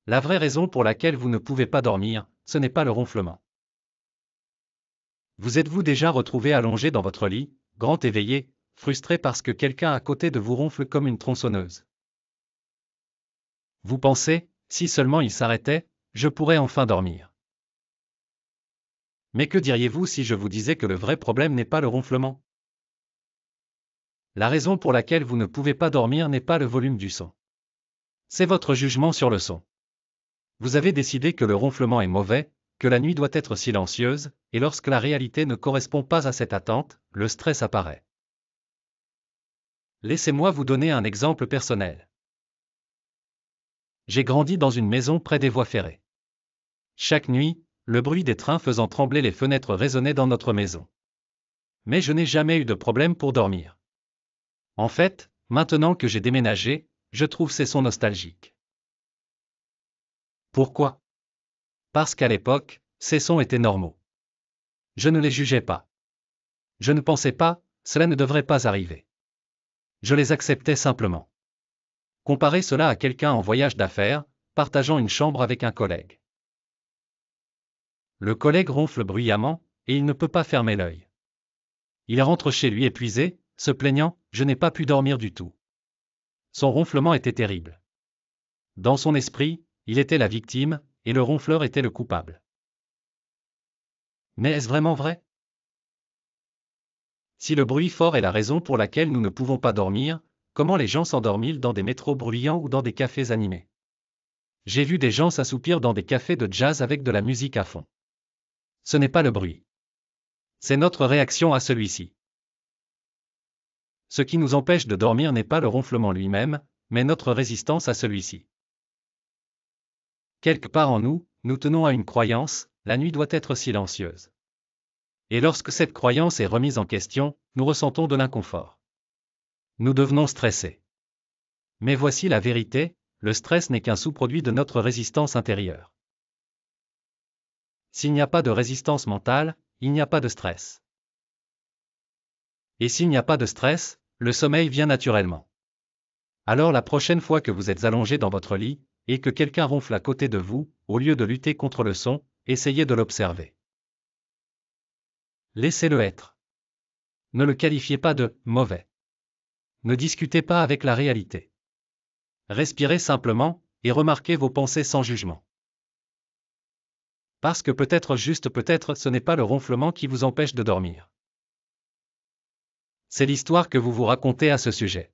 La vraie raison pour laquelle vous ne pouvez pas dormir, ce n'est pas le ronflement. Vous êtes-vous déjà retrouvé allongé dans votre lit, grand éveillé, frustré parce que quelqu'un à côté de vous ronfle comme une tronçonneuse? Vous pensez, si seulement il s'arrêtait, je pourrais enfin dormir. Mais que diriez-vous si je vous disais que le vrai problème n'est pas le ronflement? La raison pour laquelle vous ne pouvez pas dormir n'est pas le volume du son. C'est votre jugement sur le son. Vous avez décidé que le ronflement est mauvais, que la nuit doit être silencieuse, et lorsque la réalité ne correspond pas à cette attente, le stress apparaît. Laissez-moi vous donner un exemple personnel. J'ai grandi dans une maison près des voies ferrées. Chaque nuit, le bruit des trains faisant trembler les fenêtres résonnait dans notre maison. Mais je n'ai jamais eu de problème pour dormir. En fait, maintenant que j'ai déménagé, je trouve ces sons nostalgiques. Pourquoi? Parce qu'à l'époque, ces sons étaient normaux. Je ne les jugeais pas. Je ne pensais pas, cela ne devrait pas arriver. Je les acceptais simplement. Comparez cela à quelqu'un en voyage d'affaires, partageant une chambre avec un collègue. Le collègue ronfle bruyamment, et il ne peut pas fermer l'œil. Il rentre chez lui épuisé, se plaignant, je n'ai pas pu dormir du tout. Son ronflement était terrible. Dans son esprit, il était la victime, et le ronfleur était le coupable. Mais est-ce vraiment vrai? Si le bruit fort est la raison pour laquelle nous ne pouvons pas dormir, comment les gens s'endorment-ils dans des métros bruyants ou dans des cafés animés? J'ai vu des gens s'assoupir dans des cafés de jazz avec de la musique à fond. Ce n'est pas le bruit. C'est notre réaction à celui-ci. Ce qui nous empêche de dormir n'est pas le ronflement lui-même, mais notre résistance à celui-ci. Quelque part en nous, nous tenons à une croyance, la nuit doit être silencieuse. Et lorsque cette croyance est remise en question, nous ressentons de l'inconfort. Nous devenons stressés. Mais voici la vérité, le stress n'est qu'un sous-produit de notre résistance intérieure. S'il n'y a pas de résistance mentale, il n'y a pas de stress. Et s'il n'y a pas de stress, le sommeil vient naturellement. Alors la prochaine fois que vous êtes allongé dans votre lit, et que quelqu'un ronfle à côté de vous, au lieu de lutter contre le son, essayez de l'observer. Laissez-le être. Ne le qualifiez pas de « mauvais ». Ne discutez pas avec la réalité. Respirez simplement, et remarquez vos pensées sans jugement. Parce que peut-être juste peut-être ce n'est pas le ronflement qui vous empêche de dormir. C'est l'histoire que vous vous racontez à ce sujet.